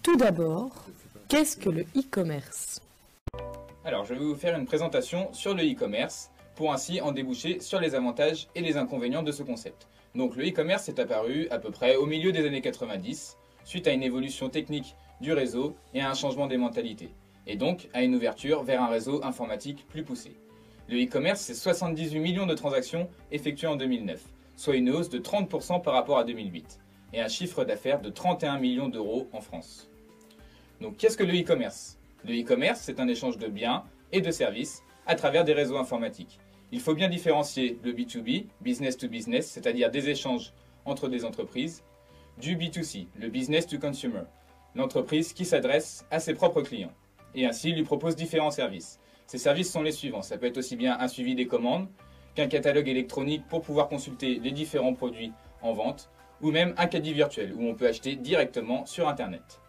Tout d'abord, qu'est-ce que le e-commerce? Alors, je vais vous faire une présentation sur le e-commerce pour ainsi en déboucher sur les avantages et les inconvénients de ce concept. Donc, le e-commerce est apparu à peu près au milieu des années 90, suite à une évolution technique du réseau et à un changement des mentalités, et donc à une ouverture vers un réseau informatique plus poussé. Le e-commerce, c'est 78 millions de transactions effectuées en 2009, soit une hausse de 30% par rapport à 2008, et un chiffre d'affaires de 31 millions d'euros en France. Donc, qu'est-ce que le e-commerce? Le e-commerce, c'est un échange de biens et de services à travers des réseaux informatiques. Il faut bien différencier le B2B, business to business, c'est-à-dire des échanges entre des entreprises, du B2C, le business to consumer, l'entreprise qui s'adresse à ses propres clients, et ainsi lui propose différents services. Ces services sont les suivants. Ça peut être aussi bien un suivi des commandes qu'un catalogue électronique pour pouvoir consulter les différents produits en vente, ou même un caddie virtuel où on peut acheter directement sur Internet.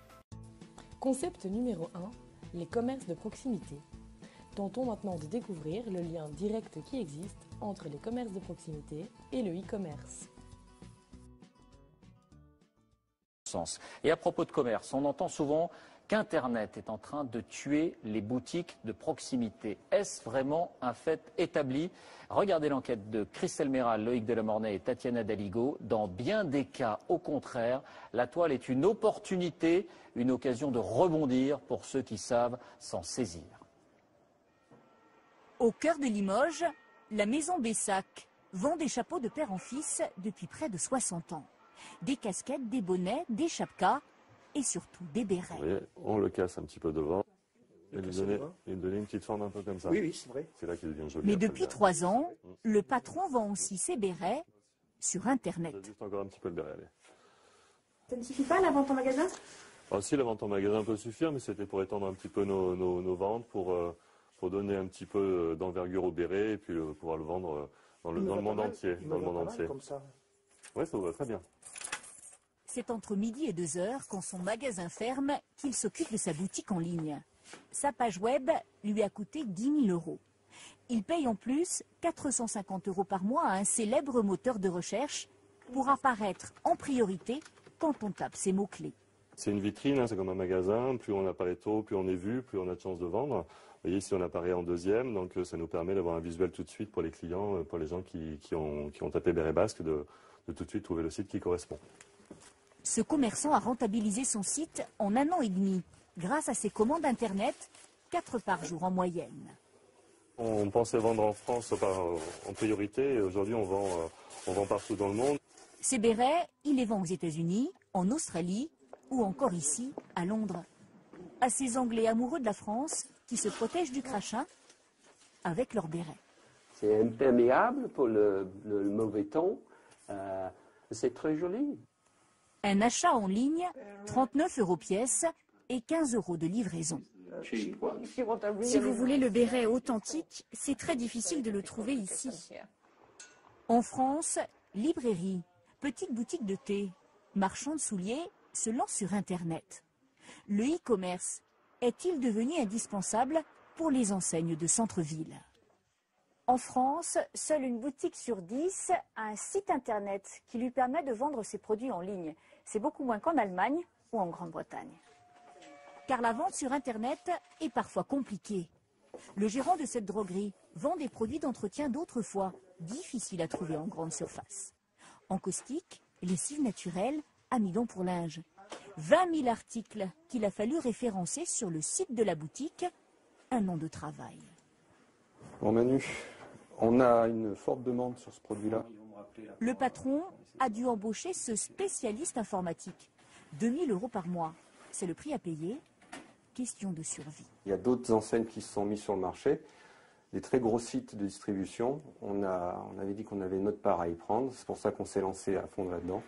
Concept numéro 1, les commerces de proximité. Tentons maintenant de découvrir le lien direct qui existe entre les commerces de proximité et le e-commerce. Et à propos de commerce, on entend souvent qu'Internet est en train de tuer les boutiques de proximité. Est-ce vraiment un fait établi? Regardez l'enquête de Christelle Méral, Loïc Delamornay et Tatiana Daligo. Dans bien des cas, au contraire, la toile est une opportunité, une occasion de rebondir pour ceux qui savent s'en saisir. Au cœur de Limoges, la maison Bessac vend des chapeaux de père en fils depuis près de 60 ans. Des casquettes, des bonnets, des chapkas et surtout des bérets. Vous voyez, on le casse un petit peu devant et lui donner une petite forme un peu comme ça. Oui, oui, c'est vrai. C'est là qu'il devient joli. Mais depuis 3 ans, le patron vend aussi ses bérets sur Internet. Juste encore un petit peu le béret, allez. Ça ne suffit pas la vente en magasin? Alors, si la vente en magasin peut suffire, mais c'était pour étendre un petit peu nos ventes, pour donner un petit peu d'envergure au béret et puis pouvoir le vendre dans le monde entier. Dans le monde entier. Comme ça. Oui, ça va très bien. C'est entre midi et 2 heures, quand son magasin ferme, qu'il s'occupe de sa boutique en ligne. Sa page web lui a coûté 10 000 €. Il paye en plus 450 € par mois à un célèbre moteur de recherche pour apparaître en priorité quand on tape ses mots-clés. C'est une vitrine, hein, c'est comme un magasin. Plus on apparaît tôt, plus on est vu, plus on a de chances de vendre. Vous voyez, ici on apparaît en deuxième, donc ça nous permet d'avoir un visuel tout de suite pour les clients, pour les gens qui ont tapé béret basque, de tout de suite trouver le site qui correspond. Ce commerçant a rentabilisé son site en 1 an et demi, grâce à ses commandes Internet, 4 par jour en moyenne. On pensait vendre en France en priorité, et aujourd'hui on vend partout dans le monde. Ces bérets, il les vend aux États-Unis, en Australie ou encore ici, à Londres. À ces Anglais amoureux de la France qui se protègent du crachin avec leurs bérets. C'est imperméable pour le mauvais temps. C'est très joli. Un achat en ligne, 39 € pièce et 15 € de livraison. Si vous voulez le béret authentique, c'est très difficile de le trouver ici. En France, librairie, petite boutique de thé, marchand de souliers se lance sur Internet. Le e-commerce est-il devenu indispensable pour les enseignes de centre-ville? En France, seule une boutique sur 10 a un site internet qui lui permet de vendre ses produits en ligne. C'est beaucoup moins qu'en Allemagne ou en Grande-Bretagne. Car la vente sur Internet est parfois compliquée. Le gérant de cette droguerie vend des produits d'entretien d'autrefois, difficiles à trouver en grande surface. En caustique, lessive naturelle, amidon pour linge. 20 000 articles qu'il a fallu référencer sur le site de la boutique, un an de travail. Bon Manu, on a une forte demande sur ce produit-là. Le patron a dû embaucher ce spécialiste informatique. 2 000 € par mois, c'est le prix à payer. Question de survie. Il y a d'autres enseignes qui se sont mises sur le marché, des très gros sites de distribution. On avait dit qu'on avait notre part à y prendre, c'est pour ça qu'on s'est lancé à fond là-dedans.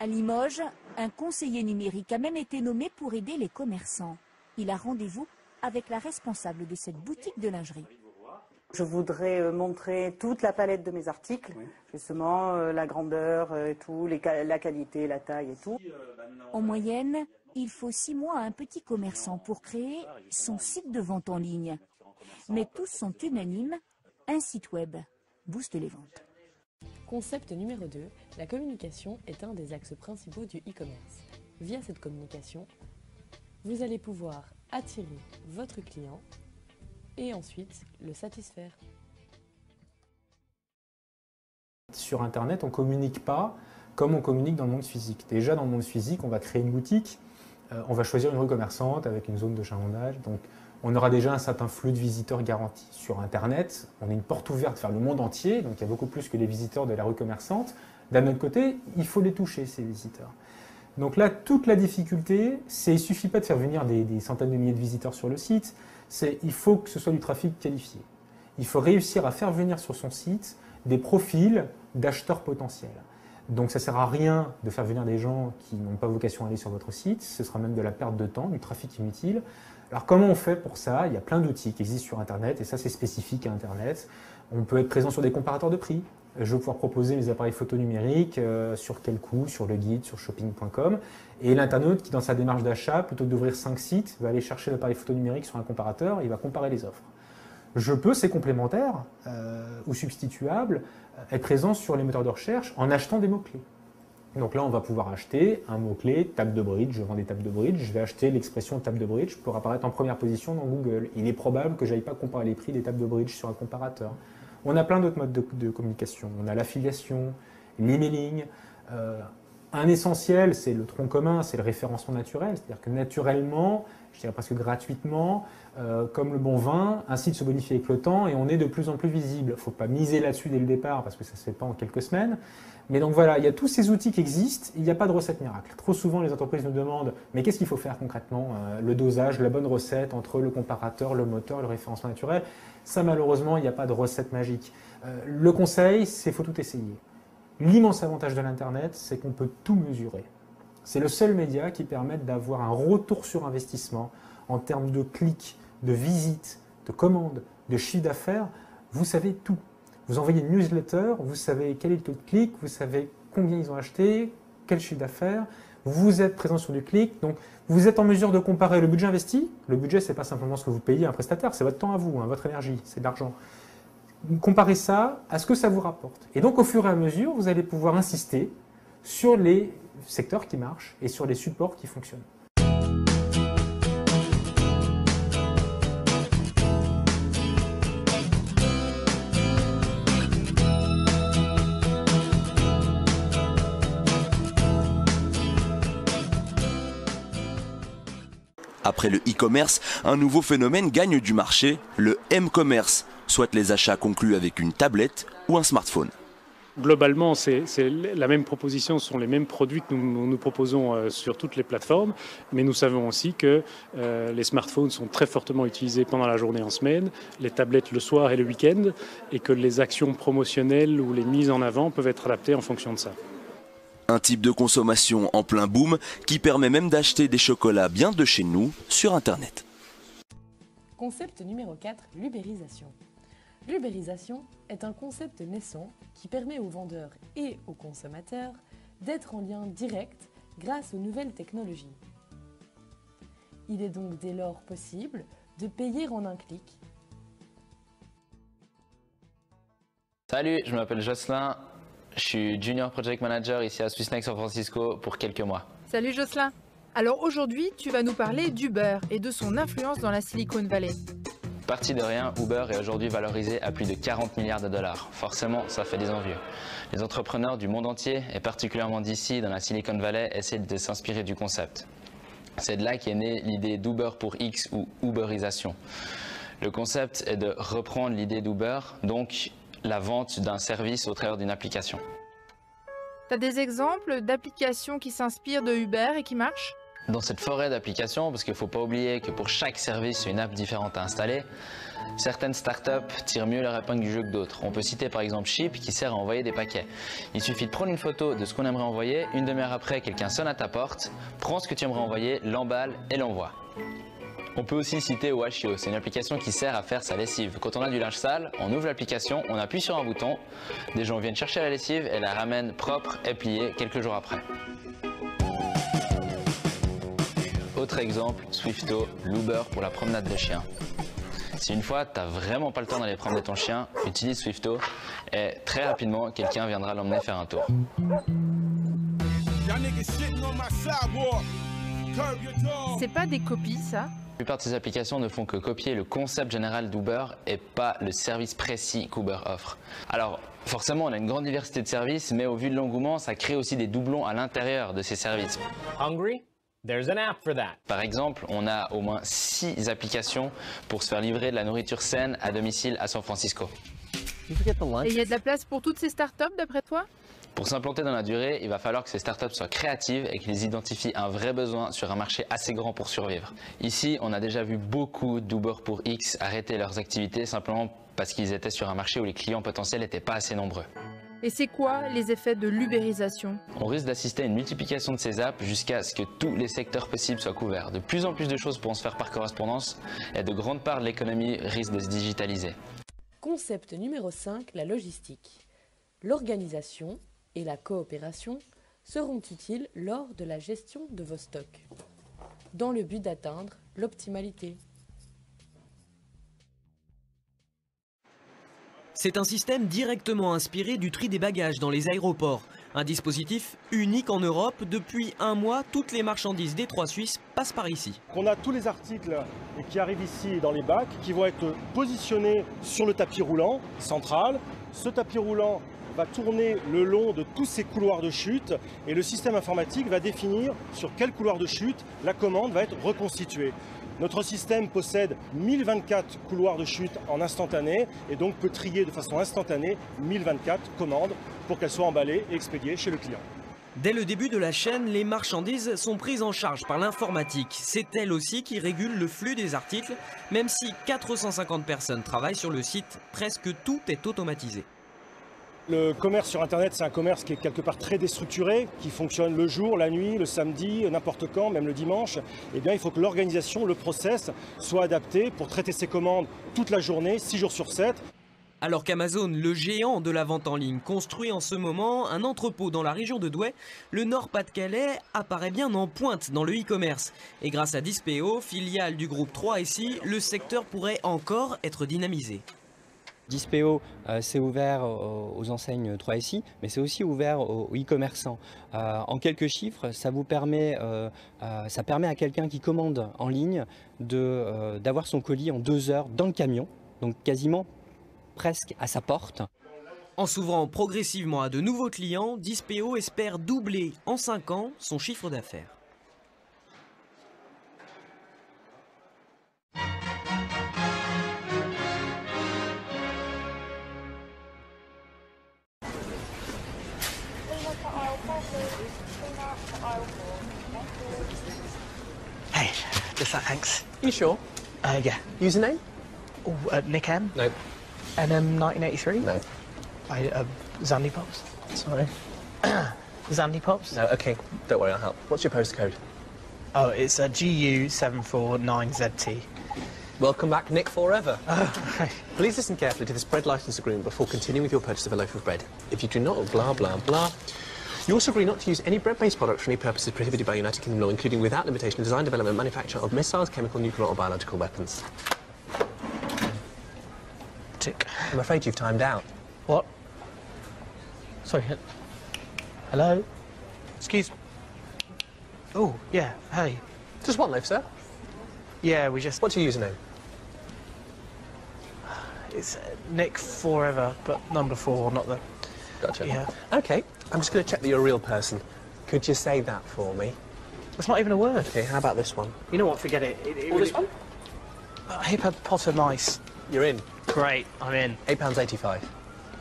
À Limoges, un conseiller numérique a même été nommé pour aider les commerçants. Il a rendez-vous avec la responsable de cette boutique de lingerie. Je voudrais montrer toute la palette de mes articles, justement la grandeur et tout, la qualité, la taille et tout. En moyenne, il faut 6 mois à un petit commerçant pour créer son site de vente en ligne. Mais tous sont unanimes, un site web booste les ventes. Concept numéro 2, la communication est un des axes principaux du e-commerce. Via cette communication, Vous allez pouvoir attirer votre client et ensuite le satisfaire. Sur Internet, on ne communique pas comme on communique dans le monde physique. Déjà, dans le monde physique, on va créer une boutique, on va choisir une rue commerçante avec une zone de chalandage. Donc, on aura déjà un certain flux de visiteurs garanti. Sur Internet, on est une porte ouverte vers le monde entier, donc il y a beaucoup plus que les visiteurs de la rue commerçante. D'un autre côté, il faut les toucher, ces visiteurs. Donc là, toute la difficulté, c'est qu'il ne suffit pas de faire venir des centaines de milliers de visiteurs sur le site, il faut que ce soit du trafic qualifié. Il faut réussir à faire venir sur son site des profils d'acheteurs potentiels. Donc ça ne sert à rien de faire venir des gens qui n'ont pas vocation à aller sur votre site, ce sera même de la perte de temps, du trafic inutile. Alors comment on fait pour ça? Il y a plein d'outils qui existent sur Internet et ça c'est spécifique à Internet. On peut être présent sur des comparateurs de prix. Je vais pouvoir proposer mes appareils photo numériques, sur quel coût, sur le guide, sur shopping.com. Et l'internaute qui, dans sa démarche d'achat, plutôt que d'ouvrir 5 sites, va aller chercher l'appareil photo numérique sur un comparateur et il va comparer les offres. Je peux, c'est complémentaire ou substituable, être présent sur les moteurs de recherche en achetant des mots-clés. Donc là, on va pouvoir acheter un mot-clé, table de bridge, je vends des tables de bridge, je vais acheter l'expression table de bridge pour apparaître en première position dans Google. Il est probable que je n'aille pas comparer les prix des tables de bridge sur un comparateur. On a plein d'autres modes de communication. On a l'affiliation, l'emailing. Un essentiel, c'est le tronc commun, c'est le référencement naturel. C'est-à-dire que naturellement, je dirais presque gratuitement, comme le bon vin, un site se bonifie avec le temps et on est de plus en plus visible. Il ne faut pas miser là-dessus dès le départ parce que ça ne se fait pas en quelques semaines. Mais donc voilà, il y a tous ces outils qui existent, il n'y a pas de recette miracle. Trop souvent, les entreprises nous demandent « mais qu'est-ce qu'il faut faire concrètement ?» Le dosage, la bonne recette entre le comparateur, le moteur, le référencement naturel. Ça, malheureusement, il n'y a pas de recette magique. Le conseil, c'est qu'il faut tout essayer. L'immense avantage de l'Internet, c'est qu'on peut tout mesurer. C'est le seul média qui permet d'avoir un retour sur investissement en termes de clics, de visites, de commandes, de chiffre d'affaires. Vous savez tout. Vous envoyez une newsletter, vous savez quel est le taux de clic, vous savez combien ils ont acheté, quel chiffre d'affaires. Vous êtes présent sur du clic, donc vous êtes en mesure de comparer le budget investi. Le budget, ce n'est pas simplement ce que vous payez à un prestataire, c'est votre temps à vous, votre énergie, c'est de l'argent. Comparez ça à ce que ça vous rapporte. Et donc, au fur et à mesure, vous allez pouvoir insister sur les secteurs qui marchent et sur les supports qui fonctionnent. Après le e-commerce, un nouveau phénomène gagne du marché, le m-commerce, soit les achats conclus avec une tablette ou un smartphone. Globalement, c'est la même proposition, ce sont les mêmes produits que nous proposons sur toutes les plateformes, mais nous savons aussi que les smartphones sont très fortement utilisés pendant la journée en semaine, les tablettes le soir et le week-end, et que les actions promotionnelles ou les mises en avant peuvent être adaptées en fonction de ça. Un type de consommation en plein boom qui permet même d'acheter des chocolats bien de chez nous sur Internet. Concept numéro 4, l'ubérisation. L'ubérisation est un concept naissant qui permet aux vendeurs et aux consommateurs d'être en lien direct grâce aux nouvelles technologies. Il est donc dès lors possible de payer en un clic. Salut, je m'appelle Jocelyn, je suis Junior Project Manager ici à Swissnex San Francisco pour quelques mois. Salut Jocelyn. Alors aujourd'hui, tu vas nous parler d'Uber et de son influence dans la Silicon Valley. Parti de rien, Uber est aujourd'hui valorisé à plus de 40 milliards de dollars. Forcément, ça fait des envieux. Les entrepreneurs du monde entier, et particulièrement d'ici, dans la Silicon Valley, essaient de s'inspirer du concept. C'est de là qu'est née l'idée d'Uber pour X ou Uberisation. Le concept est de reprendre l'idée d'Uber, donc la vente d'un service au travers d'une application. Tu as des exemples d'applications qui s'inspirent de Uber et qui marchent ? Dans cette forêt d'applications, parce qu'il ne faut pas oublier que pour chaque service, il y a une app différente à installer, certaines startups tirent mieux leur épingle du jeu que d'autres. On peut citer par exemple Chip qui sert à envoyer des paquets. Il suffit de prendre une photo de ce qu'on aimerait envoyer, une demi-heure après, quelqu'un sonne à ta porte, prend ce que tu aimerais envoyer, l'emballe et l'envoie. On peut aussi citer Washio, c'est une application qui sert à faire sa lessive. Quand on a du linge sale, on ouvre l'application, on appuie sur un bouton, des gens viennent chercher la lessive et la ramènent propre et pliée quelques jours après. Autre exemple, Swifto, l'Uber pour la promenade de chien. Si une fois tu n'as vraiment pas le temps d'aller promener ton chien, utilise Swifto et très rapidement quelqu'un viendra l'emmener faire un tour. C'est pas des copies, ça? La plupart de ces applications ne font que copier le concept général d'Uber et pas le service précis qu'Uber offre. Alors, forcément, on a une grande diversité de services, mais au vu de l'engouement, ça crée aussi des doublons à l'intérieur de ces services. Hungry? There's an app for that. Par exemple, on a au moins 6 applications pour se faire livrer de la nourriture saine à domicile à San Francisco. Et il y a de la place pour toutes ces startups, d'après toi? Pour s'implanter dans la durée, il va falloir que ces startups soient créatives et qu'ils identifient un vrai besoin sur un marché assez grand pour survivre. Ici, on a déjà vu beaucoup d'Uber pour X arrêter leurs activités simplement parce qu'ils étaient sur un marché où les clients potentiels n'étaient pas assez nombreux. Et c'est quoi les effets de l'ubérisation? On risque d'assister à une multiplication de ces apps jusqu'à ce que tous les secteurs possibles soient couverts. De plus en plus de choses pourront se faire par correspondance et de grandes parts de l'économie risquent de se digitaliser. Concept numéro 5, la logistique. L'organisation et la coopération seront utiles lors de la gestion de vos stocks, dans le but d'atteindre l'optimalité. C'est un système directement inspiré du tri des bagages dans les aéroports. Un dispositif unique en Europe. Depuis un mois, toutes les marchandises des 3 Suisses passent par ici. On a tous les articles qui arrivent ici dans les bacs, qui vont être positionnés sur le tapis roulant central. Ce tapis roulant va tourner le long de tous ces couloirs de chute et le système informatique va définir sur quel couloir de chute la commande va être reconstituée. Notre système possède 1024 couloirs de chute en instantané et donc peut trier de façon instantanée 1024 commandes pour qu'elles soient emballées et expédiées chez le client. Dès le début de la chaîne, les marchandises sont prises en charge par l'informatique. C'est elle aussi qui régule le flux des articles. Même si 450 personnes travaillent sur le site, presque tout est automatisé. Le commerce sur Internet, c'est un commerce qui est quelque part très déstructuré, qui fonctionne le jour, la nuit, le samedi, n'importe quand, même le dimanche. Eh bien, il faut que l'organisation, le process, soit adapté pour traiter ses commandes toute la journée, 6 jours sur 7. Alors qu'Amazon, le géant de la vente en ligne, construit en ce moment un entrepôt dans la région de Douai, le Nord-Pas-de-Calais apparaît bien en pointe dans le e-commerce. Et grâce à Dispeo, filiale du groupe 3SI, le secteur pourrait encore être dynamisé. Dispeo, c'est ouvert aux enseignes 3SI, mais c'est aussi ouvert aux e-commerçants. En quelques chiffres, ça permet à quelqu'un qui commande en ligne d'avoir son colis en 2 heures dans le camion, donc quasiment presque à sa porte. En s'ouvrant progressivement à de nouveaux clients, Dispeo espère doubler en 5 ans son chiffre d'affaires. Hey, just that, thanks. You sure? Yeah. Username? Oh, Nick M? No. NM 1983? No. Zandy Pops? Sorry. Zandy Pops? No, okay, don't worry, I'll help. What's your postcode? Oh, it's GU749ZT. Welcome back, Nick Forever. Please listen carefully to this bread license agreement before continuing with your purchase of a loaf of bread. If you do not, blah, blah, blah. You also agree not to use any bread-based products for any purposes prohibited by United Kingdom law, including without limitation, design, development, manufacture of missiles, chemical, nuclear or biological weapons. Tick. I'm afraid you've timed out. What? Sorry. Hello? Excuse me. Oh, yeah, hey. Just one loaf, sir? Yeah, we just... What's your username? It's Nick Forever, but number 4, not the... Gotcha. Yeah. OK, I'm just going to check that you're a real person. Could you say that for me? It's not even a word. OK, how about this one? You know what, forget it. This one? Hippopotamus. You're in. Great, I'm in. £8.85.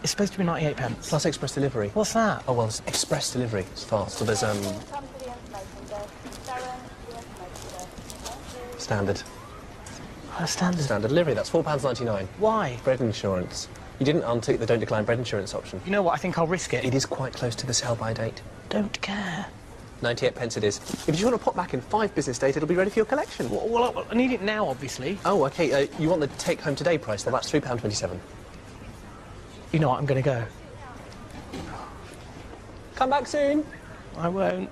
It's supposed to be 98 pence. Plus express delivery. What's that? Oh, well, it's express delivery. It's fast. So there's, Standard. Standard? Standard delivery, that's £4.99. Why? Bread insurance. You didn't untick the don't decline bread insurance option. You know what, I think I'll risk it. It is quite close to the sell-by date. Don't care. 98 pence it is. If you want to pop back in 5 business days, it'll be ready for your collection. Well, I need it now, obviously. Oh, OK, you want the take-home today price? Well, that's £3.27. You know what, I'm going to go. Come back soon. I won't.